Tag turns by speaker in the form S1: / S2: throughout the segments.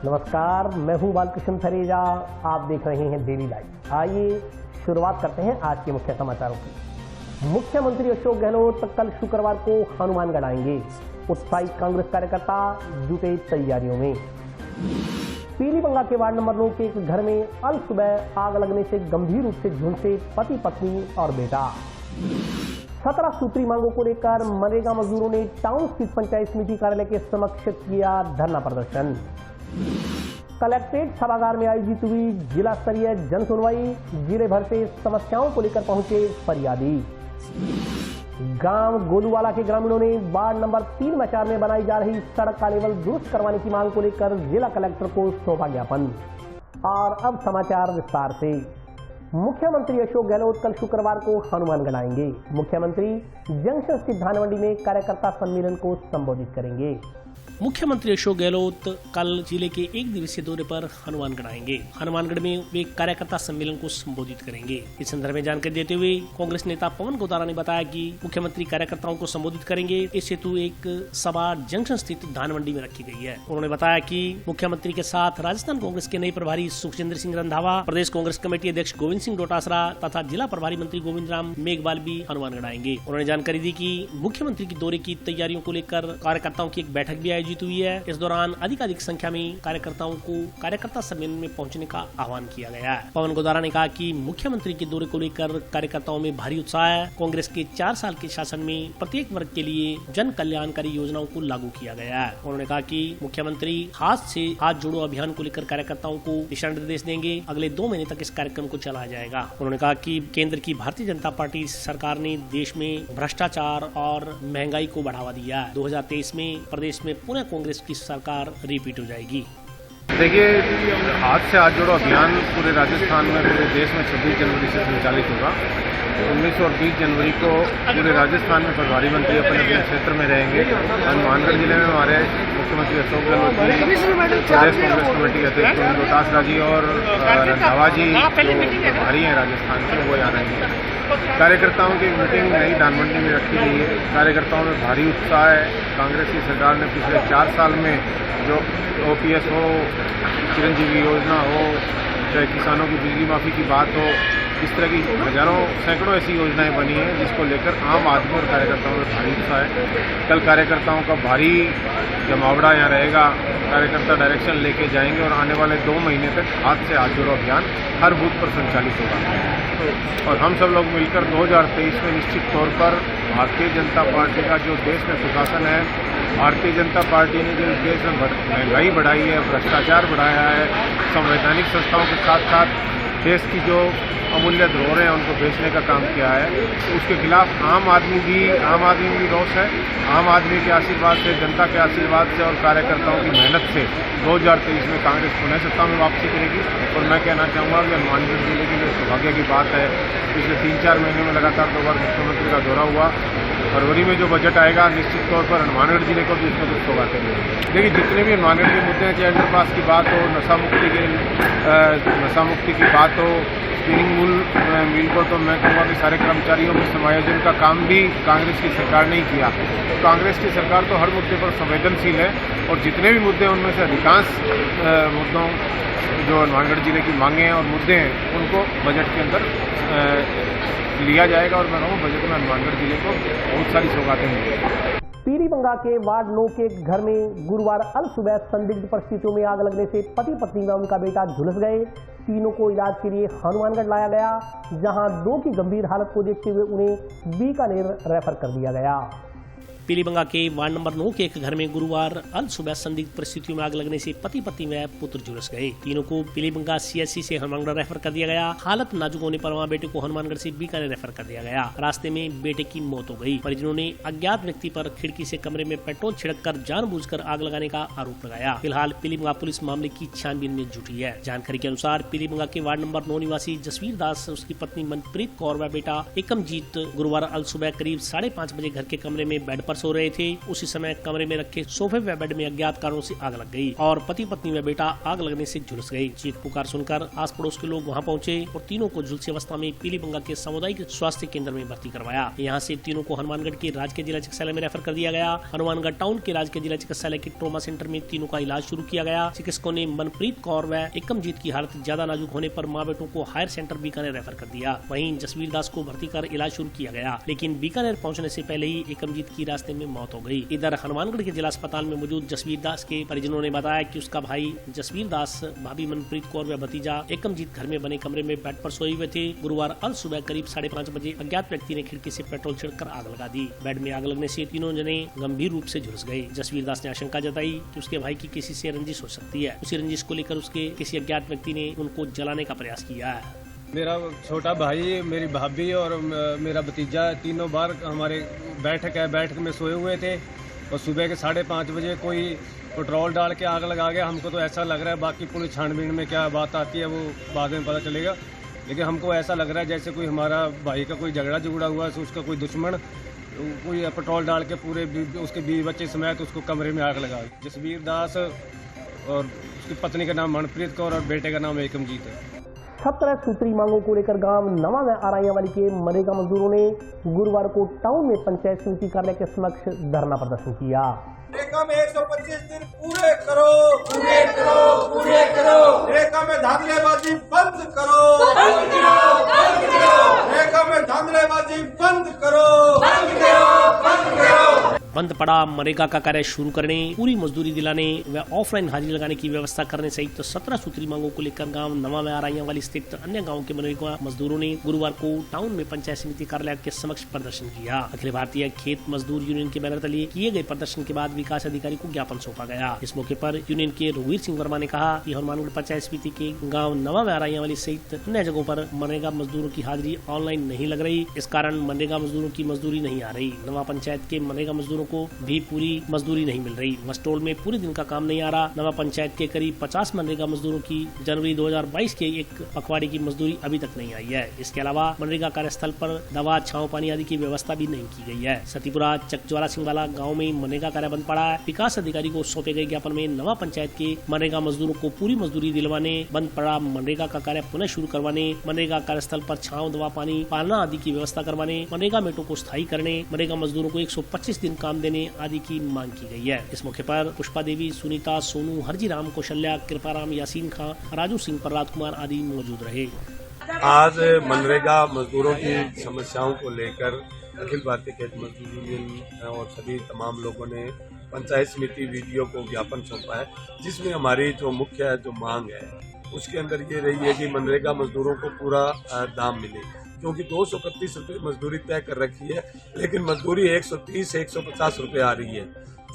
S1: नमस्कार, मैं हूं बालकृष्ण थरेजा। आप देख रहे हैं डेली लाइव। आइए शुरुआत करते हैं आज के मुख्य समाचारों की। मुख्यमंत्री अशोक गहलोत कल शुक्रवार को हनुमानगढ़ आएंगे। उत्साहित कांग्रेस कार्यकर्ता जुटे तैयारियों में। पीलीबंगा के वार्ड नंबर 9 के एक घर में अल सुबह आग लगने से गंभीर रूप से झुलसे पति पत्नी और बेटा। 17 सूत्री मांगों को लेकर मनरेगा मजदूरों ने टाउन स्थित पंचायत समिति कार्यालय के समक्ष किया धरना प्रदर्शन। कलेक्ट्रेट सभागार में आयोजित हुई जिला स्तरीय जन सुनवाई। जिले भर से समस्याओं को लेकर पहुंचे फरियादी। गांव गोलूवाला के ग्रामीणों ने वार्ड नंबर 3 व 4 में बनाई जा रही सड़क का लेवल दुरुस्त करवाने की मांग को लेकर जिला कलेक्टर को सौंपा ज्ञापन। और अब समाचार विस्तार से। मुख्यमंत्री अशोक गहलोत कल शुक्रवार को हनुमानगढ़ आएंगे। मुख्यमंत्री जंक्शन स्थित धानमंडी में कार्यकर्ता सम्मेलन को संबोधित करेंगे।
S2: मुख्यमंत्री अशोक गहलोत कल जिले के एक दिवसीय दौरे पर हनुमानगढ़ आएंगे। हनुमानगढ़ में वे कार्यकर्ता सम्मेलन को संबोधित करेंगे। इस संदर्भ में जानकारी देते हुए कांग्रेस नेता पवन गोदारा ने बताया कि मुख्यमंत्री कार्यकर्ताओं को संबोधित करेंगे। इस हेतु एक सभा जंक्शन स्थित धानमंडी में रखी गई है। उन्होंने बताया कि मुख्यमंत्री के साथ राजस्थान कांग्रेस के नए प्रभारी सुखजिंदर सिंह रंधावा, प्रदेश कांग्रेस कमेटी अध्यक्ष गोविंद सिंह डोटासरा तथा जिला प्रभारी मंत्री गोविंद राम मेघवाल भी हनुमानगढ़ आएंगे। उन्होंने जानकारी दी कि मुख्यमंत्री की दौरे की तैयारियों को लेकर कार्यकर्ताओं की एक बैठक भी आयोजित हुई है। इस दौरान अधिक संख्या में कार्यकर्ताओं को कार्यकर्ता सम्मेलन में पहुंचने का आह्वान किया गया है। पवन गोदारा ने कहा कि मुख्यमंत्री के दौरे को लेकर कार्यकर्ताओं में भारी उत्साह है। कांग्रेस के 4 साल के शासन में प्रत्येक वर्ग के लिए जन कल्याणकारी योजनाओं को लागू किया गया है। उन्होंने कहा कि मुख्यमंत्री हाथ से हाथ जोड़ो अभियान को लेकर कार्यकर्ताओं को दिशा निर्देश देंगे। अगले 2 महीने तक इस कार्यक्रम को चलाया जाएगा। उन्होंने कहा कि केंद्र की भारतीय जनता पार्टी सरकार ने देश में भ्रष्टाचार और महंगाई को बढ़ावा दिया है। 2023 में प्रदेश में पुनः कांग्रेस की सरकार रिपीट हो जाएगी।
S3: देखिए, हाथ से हाथ जोड़ो अभियान पूरे राजस्थान में, पूरे देश में 26 जनवरी से संचालित होगा। 19 और 20 जनवरी को पूरे राजस्थान में प्रभारी मंत्री अपने अपने क्षेत्र में रहेंगे। हनुमानगढ़ जिले में हमारे मुख्यमंत्री अशोक गहलोत जी, प्रदेश कांग्रेस कमेटी के अध्यक्ष गोविंद डोटासरा जी और रंधावा जी जो प्रभारी हैं राजस्थान के, वो यहाँ रहेंगे। कार्यकर्ताओं की मीटिंग नई धानमंडी में रखी गई है। कार्यकर्ताओं में भारी उत्साह है। कांग्रेस की सरकार ने पिछले 4 साल में जो OPS हो, चिरंजीवी योजना हो, चाहे किसानों की बिजली माफी की बात हो, इस तरह की हजारों सैकड़ों ऐसी योजनाएं बनी हैं जिसको लेकर आम आदमी और कार्यकर्ताओं में भारी उत्साह है। कल कार्यकर्ताओं का भारी जमावड़ा यहाँ रहेगा। कार्यकर्ता डायरेक्शन लेके जाएंगे और आने वाले 2 महीने तक हाथ से हाथ जोड़ो अभियान हर बूथ पर संचालित होगा। और हम सब लोग मिलकर 2023 में निश्चित तौर पर भारतीय जनता पार्टी का जो देश में सुशासन है, भारतीय जनता पार्टी ने जो देश में महंगाई बढ़ाई है, भ्रष्टाचार बढ़ाया है, संवैधानिक संस्थाओं के साथ साथ देश की जो अमूल्य धरोहरें हैं उनको बेचने का काम किया है, तो उसके खिलाफ आम आदमी भी रोष है। आम आदमी के आशीर्वाद से, जनता के आशीर्वाद से और कार्यकर्ताओं की मेहनत से 2023 में कांग्रेस पुनः सत्ता में वापसी करेगी। और मैं कहना चाहूँगा कि हनुमानगढ़ जिले की जो सौभाग्य की बात है, पिछले 3-4 महीने में लगातार 2 बार मुख्यमंत्री का दौरा हुआ। फरवरी में जो बजट आएगा निश्चित तौर पर हनुमानगढ़ जिले को भी इसमें कुछ सौगातें मिलेंगी। देखिए, जितने भी हनुमानगढ़ के मुद्दे हैं, चाहे अंडरपास की बात हो, नशा मुक्ति की बात हो, स्पिनिंग मिल को, तो मैं कहूँगा कि सारे कर्मचारियों के समायोजन का काम भी कांग्रेस की सरकार ने ही किया। तो कांग्रेस की सरकार तो हर मुद्दे पर संवेदनशील है और जितने भी मुद्दे उनमें से अधिकांश मुद्दों जो हनुमानगढ़ जिले की मांगे हैं और मुद्दे हैं उनको बजट के अंदर लिया जाएगा। और मैं कहूँ बजट में हनुमानगढ़ जिले को बहुत सारी सौगातें मिलेंगी।
S1: पीलीबंगा के वार्ड 9 के घर में गुरुवार अल सुबह संदिग्ध परिस्थितियों में आग लगने से पति पत्नी व उनका बेटा झुलस गए। तीनों को इलाज के लिए हनुमानगढ़ लाया गया, जहां 2 की गंभीर हालत को देखते हुए उन्हें बीकानेर रेफर कर दिया गया।
S2: पीलीबंगा के वार्ड नंबर 9 के एक घर में गुरुवार अल सुबह संदिग्ध परिस्थितियों में आग लगने से पति पत्नी व पुत्र झुलस गए। तीनों को पीलीबंगा CSC से हनुमानगढ़ रेफर कर दिया गया। हालत नाजुक होने पर वहां बेटे को हनुमानगढ़ से बीकानेर रेफर कर दिया गया। रास्ते में बेटे की मौत हो गई। परिजनों ने अज्ञात व्यक्ति पर खिड़की से कमरे में पेट्रोल छिड़ककर जानबूझकर आग लगाने का आरोप लगाया। फिलहाल पीलीबंगा पुलिस मामले की छानबीन में जुटी है। जानकारी के अनुसार पीलीबंगा के वार्ड नंबर 9 निवासी जसवीर दास, उसकी पत्नी मनप्रीत कौर व बेटा एकमजीत गुरुवार अल सुबह करीब 5:30 बजे घर के कमरे में बेड पर पर सो रहे थे। उसी समय कमरे में रखे सोफे व बेड में अज्ञात कारणों से आग लग गई और पति पत्नी व बेटा आग लगने से झुलस गए। चीख पुकार सुनकर आस पड़ोस के लोग वहां पहुंचे और तीनों को झुलसी अवस्था में पीलीबंगा के सामुदायिक स्वास्थ्य केंद्र में भर्ती करवाया। यहाँ से तीनों को हनुमानगढ़ के राजकीय जिला चिकित्सालय में रेफर कर दिया गया। हनुमानगढ़ टाउन के राजकीय जिला चिकित्सालय के ट्रॉमा सेंटर में तीनों का इलाज शुरू किया गया। चिकित्सकों ने मनप्रीत कौर व एकमजीत की हालत ज्यादा नाजुक होने पर माँ बेटों को हायर सेंटर बीकानेर रेफर कर दिया। वहीं जसवीर दास को भर्ती कर इलाज शुरू किया गया, लेकिन बीकानेर पहुंचने से पहले ही एकमजीत की रास्ते में मौत हो गई। इधर हनुमानगढ़ के जिला अस्पताल में मौजूद जसवीर दास के परिजनों ने बताया कि उसका भाई जसवीर दास, भाभी मनप्रीत कौर व भतीजा एकमजीत घर में बने कमरे में बेड पर सोए हुए थे। गुरुवार अल सुबह करीब 5:30 बजे अज्ञात व्यक्ति ने खिड़की से पेट्रोल छिड़कर आग लगा दी। बेड में आग लगने से तीनों जने गंभीर रूप से झुलस गए। जसवीर दास ने आशंका जताई कि उसके भाई की किसी से रंजिश हो सकती है। उसी रंजिश को लेकर उसके किसी अज्ञात व्यक्ति ने उनको जलाने का प्रयास किया है।
S4: मेरा छोटा भाई, मेरी भाभी और मेरा भतीजा तीनों बार हमारे बैठक में सोए हुए थे और सुबह के 5:30 बजे कोई पेट्रोल डाल के आग लगा गया। हमको तो ऐसा लग रहा है, बाकी पुलिस छानबीन में क्या बात आती है वो बाद में पता चलेगा, लेकिन हमको ऐसा लग रहा है जैसे कोई हमारा भाई का कोई झगड़ा हुआ है, उसका कोई दुश्मन कोई पेट्रोल डाल के पूरे उसके 20 बच्चे समेत उसको कमरे में आग लगा। जसवीर दास और उसकी पत्नी का नाम मनप्रीत कौर और बेटे का नाम एकमजीत है।
S1: 17 सूत्री मांगों को लेकर गांव नवा में आराइयावाली के मनरेगा मजदूरों ने गुरुवार को टाउन में पंचायत समिति कार्यालय के समक्ष धरना प्रदर्शन किया।
S5: रेखा में 125 दिन पूरे करो, पूरे करो, पूरे करो। रेखा में धांधलेबाजी बंद करो, बंद करो, बंद करो। रेखा में धांधलेबाजी बंद करो, बंद करो, बंद करो।
S2: बंद पड़ा मनरेगा का कार्य शुरू करने, पूरी मजदूरी दिलाने व ऑफलाइन हाजिरी लगाने की व्यवस्था करने सहित 17 सूत्री मांगों को लेकर गांव नवा में आराइयावाली स्थित अन्य गांवों के मनरेगा मजदूरों ने गुरुवार को टाउन में पंचायत समिति कार्यालय के समक्ष प्रदर्शन किया। अखिल भारतीय खेत मजदूर यूनियन के बैनर तले किए गए प्रदर्शन के बाद विकास अधिकारी को ज्ञापन सौंपा गया। इस मौके पर यूनियन के रघुवीर सिंह वर्मा ने कहा कि हनुमानगढ़ पंचायत समिति के गाँव नवा में आराइयावाली सहित अन्य जगहों पर मनरेगा मजदूरों की हाजिरी ऑनलाइन नहीं लग रही। इस कारण मनरेगा मजदूरों की मजदूरी नहीं आ रही। नवा पंचायत के मनरेगा मजदूरों को भी पूरी मजदूरी नहीं मिल रही। मस्टोल में पूरे दिन का काम नहीं आ रहा। नवा पंचायत के करीब 50 मनरेगा मजदूरों की जनवरी 2022 के एक पखवाड़े की मजदूरी अभी तक नहीं आई है। इसके अलावा मनरेगा कार्यस्थल पर दवा, छांव, पानी आदि की व्यवस्था भी नहीं की गई है। सतीपुरा चकज्वाला सिंहवाला गाँव में मनरेगा कार्य बंद पड़ा है। विकास अधिकारी को सौंपे गए ज्ञापन में नवा पंचायत के मनरेगा मजदूरों को पूरी मजदूरी दिलवाने, बंद पड़ा मनरेगा का कार्य पुनः शुरू करवाने, मनरेगा कार्यस्थल पर छांव, दवा, पानी, पालना आदि की व्यवस्था करवाने, मनरेगा मेटों को स्थायी करने, मनरेगा मजदूरों को 125 दिन काम देने आदि की मांग की गई है। इस मौके पर पुष्पा देवी, सुनीता, सोनू, हरजीराम, कौशल्या, कृपाराम, यासीन खां, राजू सिंह, प्रहलाद कुमार आदि मौजूद रहे।
S6: आज मनरेगा मजदूरों की समस्याओं को लेकर अखिल भारतीय खेत मजदूर यूनियन और सभी तमाम लोगों ने पंचायत समिति वीडियो को ज्ञापन सौंपा है, जिसमें हमारी जो मुख्य जो मांग है उसके अंदर ये रही है कि मनरेगा मजदूरों को पूरा दाम मिले, क्योंकि 231 रुपये मजदूरी तय कर रखी है, लेकिन मजदूरी 130 से 150 रुपये आ रही है,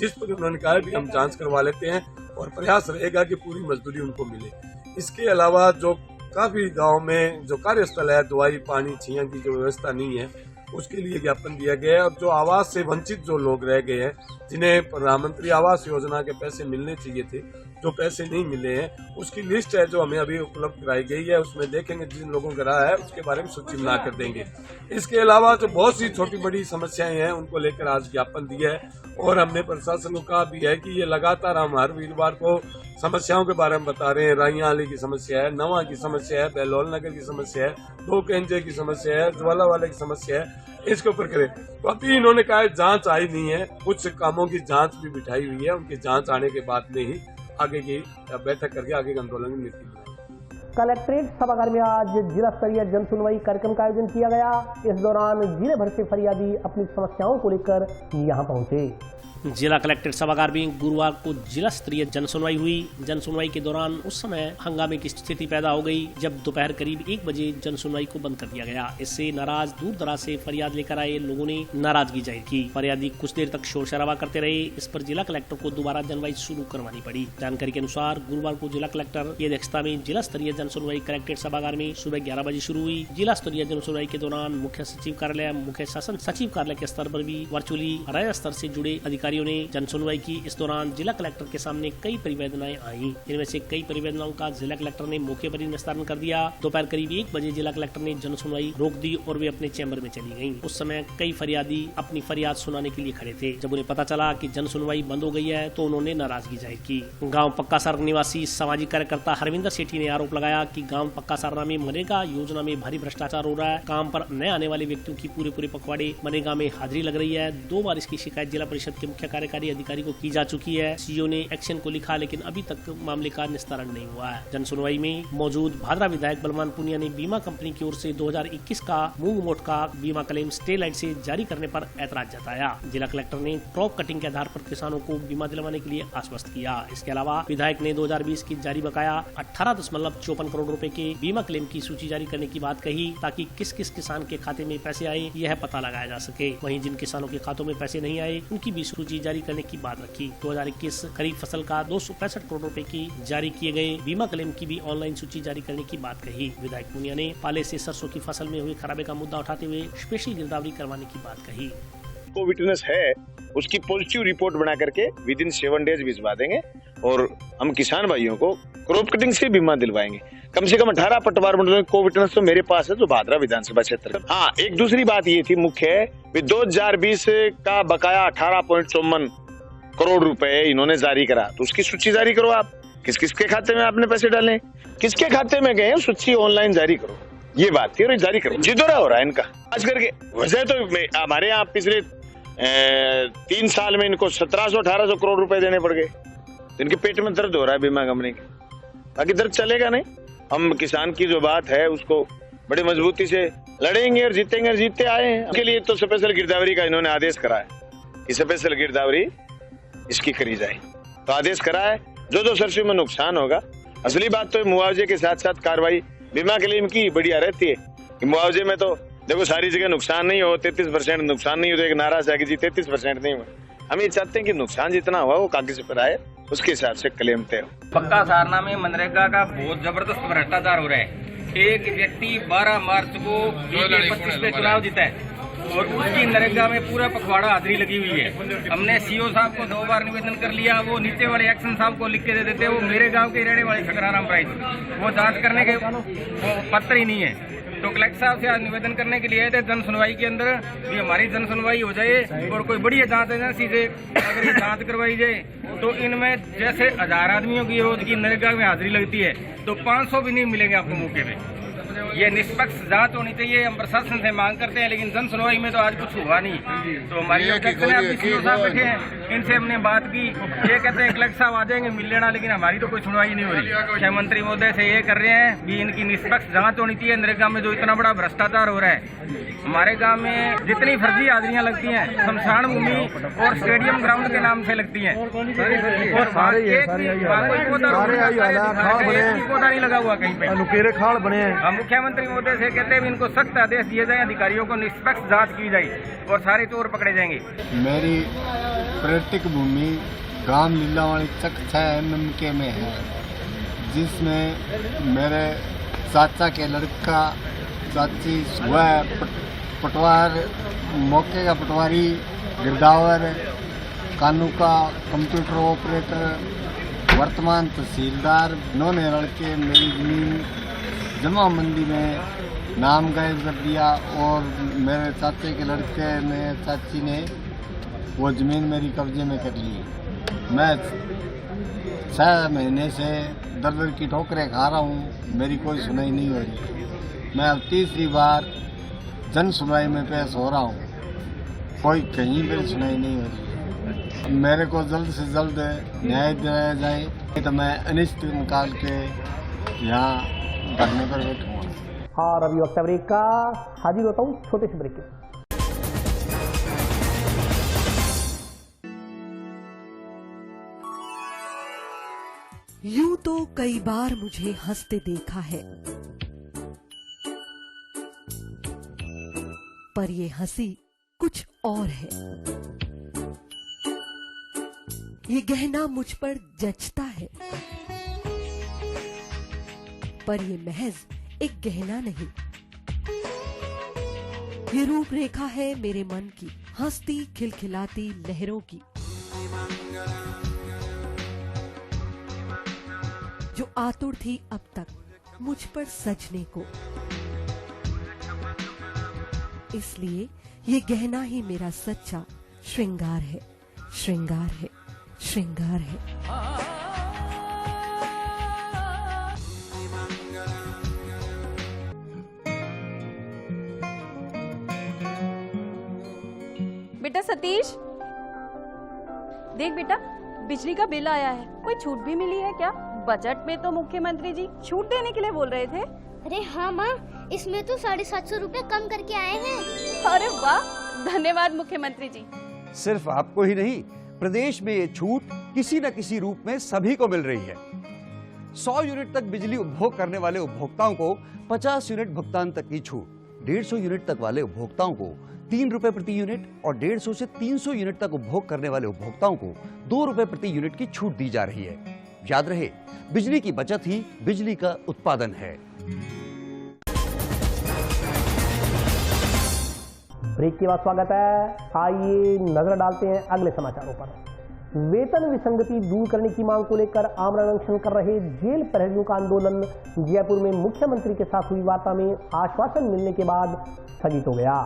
S6: जिस पर उन्होंने कहा है कि हम जांच करवा लेते हैं और प्रयास रहेगा कि पूरी मजदूरी उनको मिले। इसके अलावा जो काफी गांव में जो कार्यस्थल है, दवाई, पानी, छिया की जो व्यवस्था नहीं है, उसके लिए ज्ञापन दिया गया है। और जो आवास से वंचित जो लोग रह गए हैं, जिन्हें प्रधानमंत्री आवास योजना के पैसे मिलने चाहिए थे, जो पैसे नहीं मिले हैं, उसकी लिस्ट है जो हमें अभी उपलब्ध कराई गई है। उसमें देखेंगे जिन लोगों का रहा है उसके बारे में सूची बना कर देंगे। इसके अलावा जो बहुत सी छोटी बड़ी समस्याएं हैं उनको लेकर आज ज्ञापन दिया है और हमने प्रशासन को कहा भी है कि ये लगातार हम हर वीरवार को समस्याओं के बारे में बता रहे हैं। राइयाली की समस्या है, नवा की समस्या है, बेलोल नगर की समस्या है, 2 केंजे की समस्या है, ज्वाला वाले की समस्या है, इसके ऊपर करें। तो अभी इन्होंने कहा जांच आई नहीं है, कुछ कामों की जांच भी बिठाई हुई है, उनकी जांच आने के बाद में ही आगे की बैठक करके आगे के आंदोलन की नीति बनाएंगे।
S1: कलेक्ट्रेट सभागार में आज जिला स्तरीय जन सुनवाई कार्यक्रम का आयोजन किया गया। इस दौरान जिले भर से फरियादी अपनी समस्याओं को लेकर यहां पहुंचे।
S2: जिला कलेक्ट्रेट सभागार में गुरुवार को जिला स्तरीय जन सुनवाई हुई। जन सुनवाई के दौरान उस समय हंगामे की स्थिति पैदा हो गई जब दोपहर करीब 1 बजे जन सुनवाई को बंद कर दिया गया। इससे नाराज दूर दराज से फरियाद लेकर आए लोगों ने नाराजगी जाहिर की। फरियादी कुछ देर तक शोर शराबा करते रहे। इस पर जिला कलेक्टर को दोबारा जनवाई शुरू करवानी पड़ी। जानकारी के अनुसार गुरुवार को जिला कलेक्टर की अध्यक्षता में जिला स्तरीय जन सुनवाई कलेक्ट्रेट सभागार में सुबह 11 बजे शुरू हुई। जिला स्तरीय जन सुनवाई के दौरान मुख्य सचिव कार्यालय, मुख्य शासन सचिव कार्यालय के स्तर पर भी वर्चुअली राज्य स्तर से जुड़े अधिकारी अधिकारियों ने जन सुनवाई की। इस दौरान जिला कलेक्टर के सामने कई परिवेदनाएं आई। इनमें से कई परिवेदनाओं का जिला कलेक्टर ने मौके पर ही निस्तारण कर दिया। दोपहर करीब 1 बजे जिला कलेक्टर ने जन सुनवाई रोक दी और वे अपने चैम्बर में चली गयी। उस समय कई फरियादी अपनी फरियाद सुनाने के लिए खड़े थे। जब उन्हें पता चला कि जन सुनवाई बंद हो गई है तो उन्होंने नाराजगी जाहिर की। गाँव पक्का सार निवासी सामाजिक कार्यकर्ता हरविंदर सेठी ने आरोप लगाया कि गाँव पक्का सारना में मनरेगा योजना में भारी भ्रष्टाचार हो रहा है। काम पर नए आने वाले व्यक्तियों की पूरे पखवाड़े मनरेगा में हाजिरी लग रही है। 2 बार इसकी शिकायत जिला परिषद के मुख्य कार्यकारी अधिकारी को की जा चुकी है। सीईओ ने एक्शन को लिखा, लेकिन अभी तक मामले का निस्तारण नहीं हुआ है। जन सुनवाई में मौजूद भादरा विधायक बलवान पुनिया ने बीमा कंपनी की ओर से 2021 का मूंग मोट का बीमा क्लेम स्टे लाइट से जारी करने पर ऐतराज जताया। जिला कलेक्टर ने क्रॉप कटिंग के आधार पर किसानों को बीमा दिलवाने के लिए आश्वस्त किया। इसके अलावा विधायक ने 2020 की जारी बकाया 18.54 करोड़ रुपए के बीमा क्लेम की सूची जारी करने की बात कही, ताकि किस किस किसान के खाते में पैसे आए यह पता लगाया जा सके। वहीं जिन किसानों के खातों में पैसे नहीं आए उनकी भी सूची जारी करने की बात रखी। 2021 खरीफ फसल का 265 करोड़ रुपए की जारी किए गए बीमा क्लेम की भी ऑनलाइन सूची जारी करने की बात कही। विधायक पुनिया ने पाले से सरसों की फसल में हुए खराबे का मुद्दा उठाते हुए स्पेशल गिरदावरी करवाने की बात कही।
S7: को विटनेस है उसकी पॉजिटिव रिपोर्ट बना करके विद इन 7 डेज भिजवा देंगे और हम किसान भाइयों को क्रॉप कटिंग से बीमा दिलवाएंगे। कम से कम 18 पटवार मंडलों को विटनेस तो मेरे पास है, जो भादरा विधानसभा क्षेत्र। हाँ, एक दूसरी बात ये थी मुख्य 2020 का बकाया 18.54 करोड़ रुपए इन्होंने जारी करा, तो उसकी सूची जारी करो। आप किस किस के खाते में आपने पैसे डाले, किसके खाते में गए, सूची ऑनलाइन जारी करो। ये बात थी और जारी करो। जिदोरा हो रहा है इनका आज करके। वजह तो हमारे यहाँ पिछले 3 साल में इनको 1700-1800 करोड़ रुपए देने पड़ गए। इनके पेट में दर्द हो रहा है बीमा कंपनी के, बाकी दर्द चलेगा नहीं। हम किसान की जो बात है उसको बड़ी मजबूती से लड़ेंगे और जीतेंगे और जीतते आए हैं। उसके लिए तो स्पेशल गिरदावरी का इन्होंने आदेश करा है कि स्पेशल गिरदावरी इसकी करी जाए, तो आदेश करा है। जो सरसों में नुकसान होगा, असली बात तो मुआवजे के साथ साथ कार्रवाई बीमा क्लेम की बढ़िया रहती है। मुआवजे में तो देखो सारी जगह नुकसान नहीं हो, 33% नुकसान नहीं हो तो एक नारा से आगे जी 33% नहीं हुआ। हम ये चाहते हैं कि नुकसान जितना हुआ वो कागज पर आए, उसके हिसाब से क्लेम तय हो।
S8: पक्का सारना में मनरेगा का बहुत जबरदस्त भ्रष्टाचार हो रहा है। एक व्यक्ति 12 मार्च को 25 में चुनाव जीता है और उसकी नरेगा में पूरा पखवाड़ा हाजिरी लगी हुई है। हमने सीओ साहब को 2 बार निवेदन कर लिया, वो नीचे वाले एक्शन साहब को लिख के दे देते। वो मेरे गांव के रहने वाले खकराराम प्राइस, वो जांच करने के वो पत्र ही नहीं है। तो कलेक्टर साहब से आज निवेदन करने के लिए आए थे जन सुनवाई के अंदर कि हमारी जन सुनवाई हो जाए और कोई बढ़िया जांच एजेंसी से अगर ये जांच करवाई जाए तो इनमें जैसे 1000 आदमियों की रोज की नरेगा में हाजिरी लगती है तो 500 भी नहीं मिलेंगे आपको मौके पे। ये निष्पक्ष जांच होनी चाहिए। हम प्रशासन से मांग करते हैं, लेकिन जन सुनवाई में तो आज कुछ हुआ नहीं। तो हमारी अध्यक्ष ने अभी सीओ साहब बैठे हैं, इनसे हमने बात की। ये कहते हैं कलेक्टर साहब आ जाएंगे मिल लेना, लेकिन हमारी तो कोई सुनवाई नहीं हो रही। मुख्यमंत्री महोदय से ये कर रहे हैं कि इनकी निष्पक्ष जांच होनी चाहिए। नरेगा में जो इतना बड़ा भ्रष्टाचार हो रहा है, हमारे गाँव में जितनी फर्जी हाजिरियाँ लगती हैं शमशान भूमि और स्टेडियम ग्राउंड के नाम से लगती हैं, और पौधा नहीं लगा हुआ कहीं पे, खाड़ बने हैं। मुख्यमंत्री महोदय से कहते हैं इनको सख्त आदेश दिए जाए, अधिकारियों को निष्पक्ष जांच की जाए और सारे चोर पकड़े जाएंगे।
S9: मेरी पर्यटक भूमि गांव लीलावाड़ी चक 6 MM में है, जिसमें मेरे चाचा के लड़का चाची सुबह पटवार मौके का पटवारी गिरदावर कानू का कंप्यूटर ऑपरेटर वर्तमान तहसीलदार इन्होंने लड़के मेरी जमीन जमा मंडी में नाम गायब कर दिया और मेरे चाचे के लड़के ने चाची ने वो ज़मीन मेरी कब्जे में कर ली। मैं 6 महीने से दर की ठोकरें खा रहा हूँ, मेरी कोई सुनाई नहीं हो रही। मैं अब 3री बार जन सुनवाई में पेश हो रहा हूँ, कोई कहीं पर सुनाई नहीं हो रही। मेरे को जल्द से जल्द न्याय दिलाया जाए, तो मैं अनिश्चित निकाल के यहाँ धरने पर बैठूंगा।
S1: और अभी वक्त ब्रेक का, हाजिर होता हूँ छोटे से ब्रेक के।
S10: यूं तो कई बार मुझे हंसते देखा है, पर ये हंसी कुछ और है। ये गहना मुझ पर जचता है, पर ये महज एक गहना नहीं। ये रूपरेखा है मेरे मन की, हंसती खिलखिलाती लहरों की। जो आतुर थी अब तक मुझ पर सजने को, इसलिए ये गहना ही मेरा सच्चा श्रृंगार है, श्रृंगार है, श्रृंगार है।
S11: बेटा सतीश, देख बेटा, बिजली का बिल आया है। कोई छूट भी मिली है क्या? बजट में तो मुख्यमंत्री जी छूट देने के लिए बोल रहे थे।
S12: अरे हाँ माँ, इसमें तो 750 रुपए कम करके आए हैं।
S11: अरे वाह, धन्यवाद मुख्यमंत्री जी।
S13: सिर्फ आपको ही नहीं, प्रदेश में ये छूट किसी न किसी रूप में सभी को मिल रही है। 100 यूनिट तक बिजली उपभोग करने वाले उपभोक्ताओं को 50 यूनिट भुगतान तक की छूट, 150 यूनिट तक वाले उपभोक्ताओं को 3 रुपए प्रति यूनिट और 150 से 300 यूनिट तक उपभोग करने वाले उपभोक्ताओं को 2 रुपए प्रति यूनिट की छूट दी जा रही है। याद रहे, बिजली की बचत ही बिजली का उत्पादन है।
S1: ब्रेक के बाद स्वागत है। आइए नजर डालते हैं अगले समाचारों पर। वेतन विसंगति दूर करने की मांग को लेकर आमरण अनशन कर रहे जेल प्रहरियों का आंदोलन जयपुर में मुख्यमंत्री के साथ हुई वार्ता में आश्वासन मिलने के बाद स्थगित हो गया।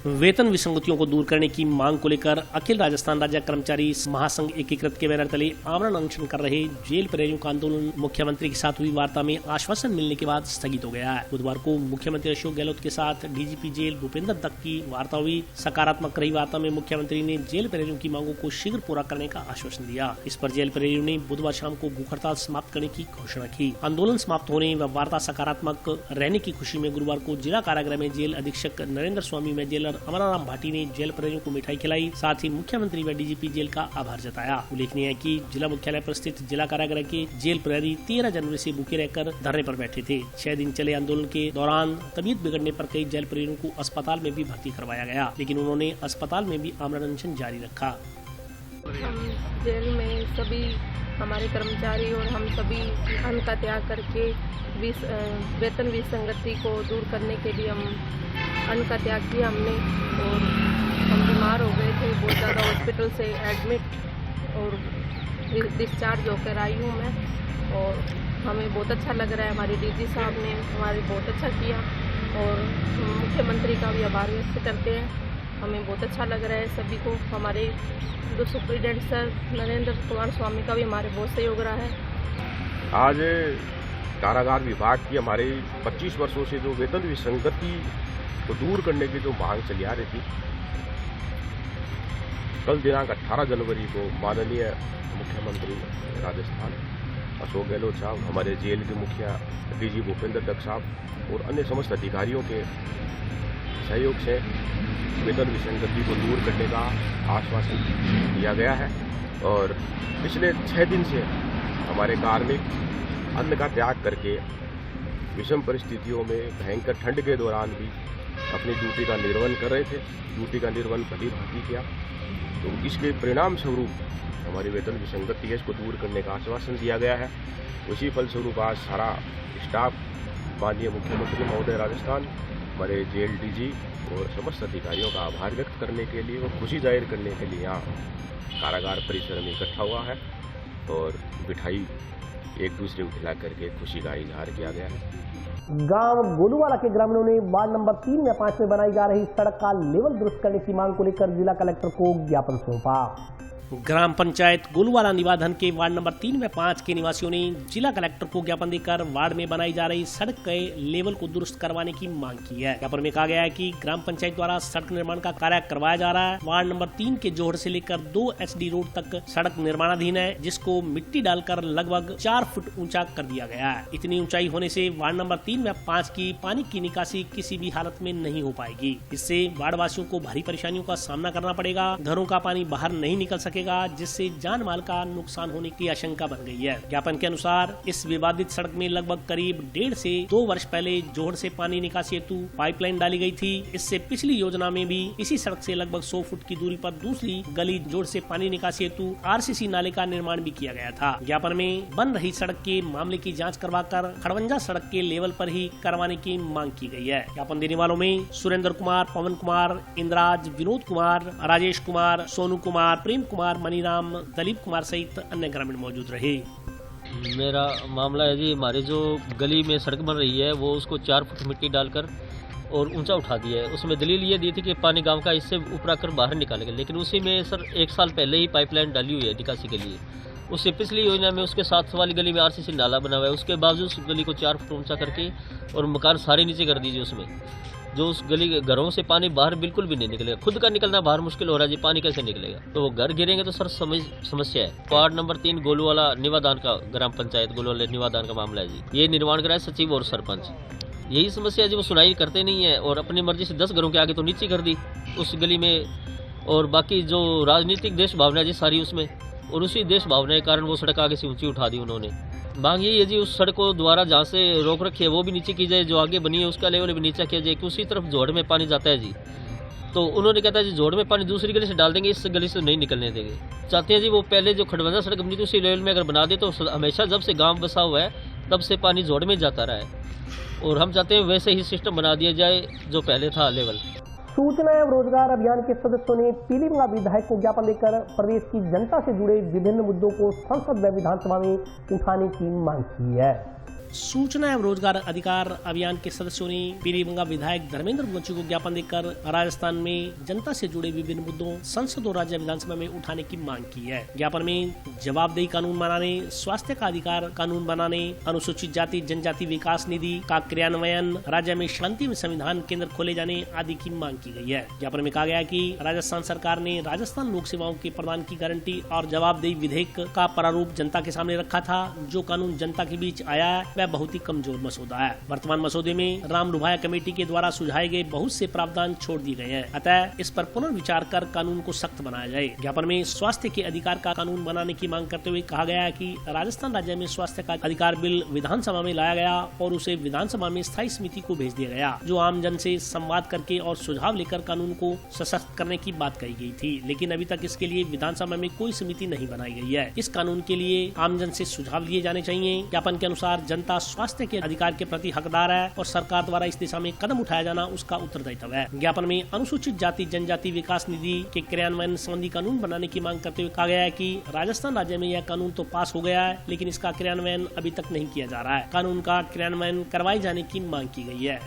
S2: वेतन विसंगतियों को दूर करने की मांग को लेकर अखिल राजस्थान राज्य कर्मचारी महासंघ एकीकृत के बैनर तले आमरण अनशन कर रहे जेल प्रहरियों का आंदोलन मुख्यमंत्री के साथ हुई वार्ता में आश्वासन मिलने के बाद स्थगित हो गया है। बुधवार को मुख्यमंत्री अशोक गहलोत के साथ डीजीपी जेल भूपेंद्र दत्त की वार्ता हुई। सकारात्मक रही वार्ता में मुख्यमंत्री ने जेल प्रहरियों की मांगों को शीघ्र पूरा करने का आश्वासन दिया। इस पर जेल प्रहरियों ने बुधवार शाम को भूख हड़ताल समाप्त करने की घोषणा की। आंदोलन समाप्त होने व वार्ता सकारात्मक रहने की खुशी में गुरुवार को जिला कारागृह में जेल अधीक्षक नरेंद्र स्वामी में जेलर अमराराम भाटी ने जेल प्रहरियों को मिठाई खिलाई। साथ ही मुख्यमंत्री व डीजीपी जेल का आभार जताया। उल्लेखनीय है कि जिला मुख्यालय पर स्थित जिला कारागृह के जेल प्रहरी 13 जनवरी से भूखे रहकर धरने पर बैठे थे। 6 दिन चले आंदोलन के दौरान तबीयत बिगड़ने पर कई जेल प्रहरियों को अस्पताल में भी भर्ती करवाया गया, लेकिन उन्होंने अस्पताल में भी आमरण अनशन जारी रखा।
S14: हम जेल में सभी हमारे कर्मचारी और हम सभी अन्न का त्याग करके वेतन विसंगति को दूर करने के लिए हम अन्न का त्याग किया हमने, और हम बीमार हो गए थे बहुत ज़्यादा, हॉस्पिटल से एडमिट और डिस्चार्ज होकर आई हूँ मैं। और हमें बहुत अच्छा लग रहा है, हमारे डीजी साहब ने हमारे बहुत अच्छा किया और मुख्यमंत्री का भी आभार व्यक्त करते हैं। हमें बहुत अच्छा लग रहा है सभी को। हमारे जो सुप्रीडेंट सर नरेंद्र कुमार स्वामी का भी हमारे बहुत सहयोग रहा है।
S15: आज कारागार विभाग की हमारे 25 वर्षों से जो वेतन विसंगति को दूर करने की जो मांग चली आ रही थी, कल दिनांक 18 जनवरी को माननीय मुख्यमंत्री राजस्थान अशोक गहलोत साहब, हमारे जेल के मुखिया डीजी भूपेंद्र दत्त साहब और अन्य समस्त अधिकारियों के सहयोग से वेतन विसंगति को दूर करने का आश्वासन दिया गया है। और पिछले 6 दिन से हमारे कार्मिक अन्न का त्याग करके विषम परिस्थितियों में भयंकर ठंड के दौरान भी अपनी ड्यूटी का निर्वहन कर रहे थे। ड्यूटी का निर्वहन भली भांति किया, तो इसके परिणाम स्वरूप हमारी वेतन विसंगति है, इसको दूर करने का आश्वासन दिया गया है। उसी फलस्वरूप आज सारा स्टाफ माननीय मुख्यमंत्री महोदय राजस्थान, हमारे जेल डीजी और समस्त अधिकारियों का आभार व्यक्त करने के लिए और खुशी जाहिर करने के लिए यहाँ कारागार परिसर में इकट्ठा हुआ है और मिठाई एक दूसरे को खिला करके खुशी का इजहार किया गया है।
S1: गांव गोलूवाला के ग्रामीणों ने वार्ड नंबर 3 या 5 में बनाई जा रही सड़क का लेवल दुरुस्त करने की मांग को लेकर जिला कलेक्टर को ज्ञापन सौंपा।
S2: ग्राम पंचायत गोलूवाला निवाधन के वार्ड नंबर 3 व 5 के निवासियों ने जिला कलेक्टर को ज्ञापन देकर वार्ड में बनाई जा रही सड़क के लेवल को दुरुस्त करवाने की मांग की है। ज्ञापन में कहा गया है कि ग्राम पंचायत द्वारा सड़क निर्माण का कार्य करवाया जा रहा है। वार्ड नंबर 3 के जोहड़ से लेकर 2 HD रोड तक सड़क निर्माणाधीन है, जिसको मिट्टी डालकर लगभग 4 फुट ऊंचा कर दिया गया है। इतनी ऊंचाई होने से वार्ड नंबर 3 व 5 की पानी की निकासी किसी भी हालत में नहीं हो पाएगी। इससे वार्ड वासियों को भारी परेशानियों का सामना करना पड़ेगा। घरों का पानी बाहर नहीं निकल सकेगा, जिससे जान माल का नुकसान होने की आशंका बन गई है। ज्ञापन के अनुसार इस विवादित सड़क में लगभग करीब 1.5 से 2 वर्ष पहले जोहड़ से पानी निकासी हेतु पाइपलाइन डाली गई थी। इससे पिछली योजना में भी इसी सड़क से लगभग 100 फुट की दूरी पर दूसरी गली जोड़ से पानी निकासी हेतु RCC नाले का निर्माण भी किया गया था। ज्ञापन में बन रही सड़क के मामले की जाँच करवाकर खड़वंजा सड़क के लेवल पर ही करवाने की मांग की गई है। ज्ञापन देने वालों में सुरेंद्र कुमार, पवन कुमार, इंद्राज, विनोद कुमार, राजेश कुमार, सोनू कुमार, प्रेम कुमार कुमार, मनीराम, दलीप कुमार सहित अन्य ग्रामीण मौजूद रहे।
S16: मेरा मामला है जी, हमारे जो गली में सड़क बन रही है वो उसको 4 फुट मिट्टी डालकर और ऊंचा उठा दिया है। उसमें दलील ये दी थी कि पानी गांव का इससे ऊपर आकर बाहर निकालेगा, लेकिन उसी में सर 1 साल पहले ही पाइपलाइन डाली हुई है निकासी के लिए। उससे पिछली योजना में उसके साथ वाली गली में आरसीसी नाला बना हुआ है, उसके बावजूद उस गली को 4 फुट ऊंचा करके और मकान सारे नीचे कर दीजिए। उसमें जो उस गली के घरों से पानी बाहर बिल्कुल भी नहीं निकलेगा, खुद का निकलना बाहर मुश्किल हो रहा है जी, पानी कैसे निकलेगा? तो वो घर गिरेंगे तो सर समस्या है। वार्ड नंबर 3 गोलूवाला निवादान का, ग्राम पंचायत गोलूवाला निवादान का मामला है जी। ये निर्माण कराए सचिव और सरपंच, यही समस्या है जी, वो सुनाई करते नहीं है और अपनी मर्जी से 10 घरों के आगे तो नीचे कर दी उस गली में। और बाकी जो राजनीतिक देश भावना है जी सारी उसमें, और उसी देश भावना के कारण वो सड़क आगे से ऊंची उठा दी उन्होंने। मांग यही है जी, उस सड़क को द्वारा जहाँ से रोक रखी है वो भी नीचे की जाए, जो आगे बनी है उसका लेवल भी नीचा किया जाए, कि उसी तरफ जोड़ में पानी जाता है जी। तो उन्होंने कहता है जी जोड़ में पानी दूसरी गली से डाल देंगे, इस गली से नहीं निकलने देंगे। चाहते हैं जी वो पहले जो खड़बंजा सड़क बनी थी उसी लेवल में अगर बना दे तो हमेशा जब से गाँव बसा हुआ है तब से पानी जोड़ में जाता रहा है, और हम चाहते हैं वैसे ही सिस्टम बना दिया जाए जो पहले था लेवल।
S1: सूचना एवं रोजगार अभियान के सदस्यों ने पीलीभीत विधायक को ज्ञापन देकर प्रदेश की जनता से जुड़े विभिन्न मुद्दों को संसद व विधानसभा में उठाने की मांग की है।
S2: सूचना एवं रोजगार अधिकार अभियान के सदस्यों ने पीलीभीत विधायक धर्मेंद्र मुंशी को ज्ञापन देकर राजस्थान में जनता से जुड़े विभिन्न मुद्दों संसद और राज्य विधानसभा में उठाने की मांग की है। ज्ञापन में जवाबदेही कानून बनाने, स्वास्थ्य का अधिकार कानून बनाने, अनुसूचित जाति जनजाति विकास निधि का क्रियान्वयन, राज्य में शांति में संविधान केंद्र खोले जाने आदि की मांग की गई है। ज्ञापन में कहा गया कि राजस्थान सरकार ने राजस्थान लोक सेवाओं के प्रदान की गारंटी और जवाबदेही विधेयक का प्रारूप जनता के सामने रखा था। जो कानून जनता के बीच आया है बहुत ही कमजोर मसौदा है। वर्तमान मसौदे में राम लुभाया कमेटी के द्वारा सुझाए गए बहुत से प्रावधान छोड़ दिए गए हैं, अतः इस पर पुनर्विचार कर कानून को सख्त बनाया जाए। ज्ञापन में स्वास्थ्य के अधिकार का कानून बनाने की मांग करते हुए कहा गया है कि राजस्थान राज्य में स्वास्थ्य का अधिकार बिल विधानसभा में लाया गया और उसे विधानसभा में स्थायी समिति को भेज दिया गया, जो आम जन से संवाद करके और सुझाव लेकर कानून को सशक्त करने की बात कही गई थी, लेकिन अभी तक इसके लिए विधानसभा में कोई समिति नहीं बनाई गई है। इस कानून के लिए आम जन से सुझाव लिए जाने चाहिए। ज्ञापन के अनुसार जनता स्वास्थ्य के अधिकार के प्रति हकदार है और सरकार द्वारा इस दिशा में कदम उठाया जाना उसका उत्तरदायित्व है। ज्ञापन में अनुसूचित जाति जनजाति विकास निधि के क्रियान्वयन संबंधी कानून बनाने की मांग करते हुए कहा गया है कि राजस्थान राज्य में यह कानून तो पास हो गया है, लेकिन इसका क्रियान्वयन अभी तक नहीं किया जा रहा है। कानून का क्रियान्वयन करवाए जाने की मांग की गई है।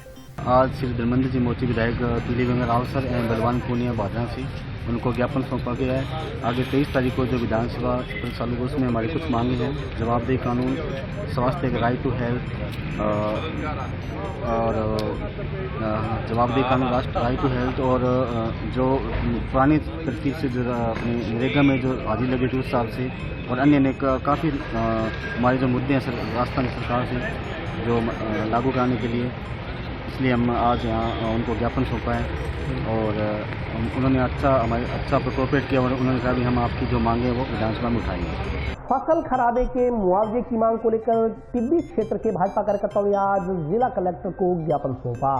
S17: आज श्री धर्मेंद्र जी मोची विधायक पीलीभीत रावसर एवं बलवान पूनिया बादरा से उनको ज्ञापन सौंपा गया है। आगे 23 तारीख को जो विधानसभा चालू है उसमें हमारी कुछ मांगे हैं। जवाबदेही कानून, स्वास्थ्य का राइट टू हेल्थ और जवाबदेही कानून राइट टू हेल्थ, और जो पुरानी तरकीब से जो अपनी नरेगा में जो हाजिरी लगी थी उस साल से, और अन्य ने काफ़ी हमारे जो मुद्दे हैं राजस्थान सरकार से जो लागू कराने के लिए, इसलिए हम आज यहाँ उनको ज्ञापन सौंपा है। और उन्होंने अच्छा कोऑपरेट किया और उन्होंने कहा भी हम आपकी जो मांगे वो विधानसभा में उठाएंगे।
S1: फसल खराबे के मुआवजे की मांग को लेकर टिब्बी क्षेत्र के भाजपा कार्यकर्ताओं ने आज जिला कलेक्टर को ज्ञापन सौंपा।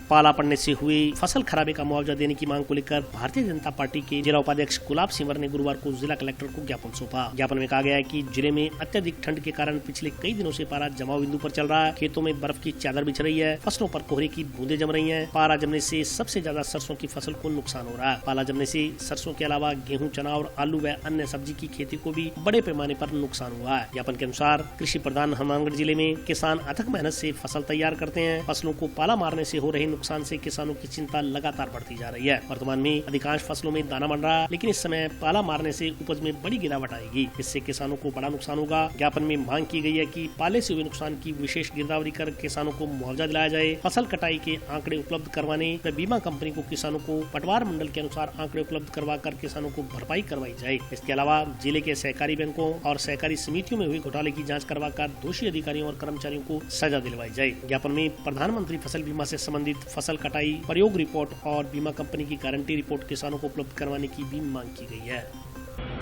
S2: पाला पड़ने से हुई फसल खराबे का मुआवजा देने की मांग को लेकर भारतीय जनता पार्टी के जिला उपाध्यक्ष गुलाब सिंवर ने गुरुवार को जिला कलेक्टर को ज्ञापन सौंपा। ज्ञापन में कहा गया है कि जिले में अत्यधिक ठंड के कारण पिछले कई दिनों से पारा जमाव बिंदु पर चल रहा है। खेतों में बर्फ की चादर बिछ रही है, फसलों पर कोहरे की बूंदे जम रही है। पारा जमने से सबसे ज्यादा सरसों की फसल को नुकसान हो रहा है। पाला जमने से सरसों के अलावा गेहूँ, चना और आलू व अन्य सब्जी की खेती को भी बड़े पैमाने पर नुकसान हुआ है। ज्ञापन के अनुसार कृषि प्रधान हनुमानगढ़ जिले में किसान अथक मेहनत से फसल तैयार करते हैं। फसलों को पाला मारने से हो रहे नुकसान से किसानों की चिंता लगातार बढ़ती जा रही है। वर्तमान में अधिकांश फसलों में दाना बन रहा है, लेकिन इस समय पाला मारने से उपज में बड़ी गिरावट आएगी, इससे किसानों को बड़ा नुकसान होगा। ज्ञापन में मांग की गई है कि पाले से हुए नुकसान की विशेष गिरदावरी कर किसानों को मुआवजा दिलाया जाए। फसल कटाई के आंकड़े उपलब्ध करवाने व बीमा कंपनी को किसानों को पटवार मंडल के अनुसार आंकड़े उपलब्ध करवा कर किसानों को भरपाई करवाई जाए। इसके अलावा जिले के सहकारी बैंकों और सहकारी समितियों में हुए घोटाले की जाँच करवा कर दोषी अधिकारियों और कर्मचारियों को सजा दिलवाई जाए। ज्ञापन में प्रधानमंत्री फसल बीमा से संबंधित फसल कटाई प्रयोग रिपोर्ट और बीमा कंपनी की गारंटी रिपोर्ट किसानों को उपलब्ध करवाने की भी मांग की गई है।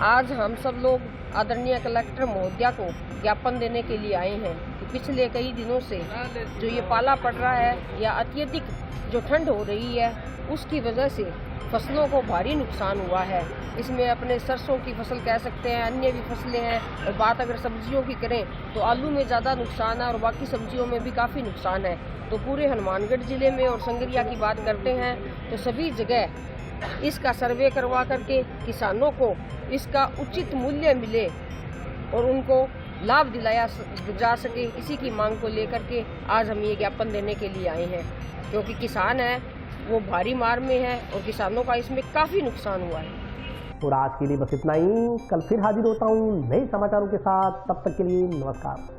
S14: आज हम सब लोग आदरणीय कलेक्टर महोदया को ज्ञापन देने के लिए आए हैं कि पिछले कई दिनों से जो ये पाला पड़ रहा है या अत्यधिक जो ठंड हो रही है उसकी वजह से फसलों को भारी नुकसान हुआ है। इसमें अपने सरसों की फसल कह सकते हैं, अन्य भी फसलें हैं। और बात अगर सब्जियों की करें तो आलू में ज़्यादा नुकसान है और बाकी सब्जियों में भी काफ़ी नुकसान है। तो पूरे हनुमानगढ़ ज़िले में और संगरिया की बात करते हैं तो सभी जगह इसका सर्वे करवा करके किसानों को इसका उचित मूल्य मिले और उनको लाभ दिलाया जा सके, इसी की मांग को लेकर के आज हम ये ज्ञापन देने के लिए आए हैं। क्योंकि किसान है वो भारी मार में है और किसानों का इसमें काफ़ी नुकसान हुआ है।
S1: और आज के लिए बस इतना ही। कल फिर हाजिर होता हूँ नए समाचारों के साथ। तब तक के लिए नमस्कार।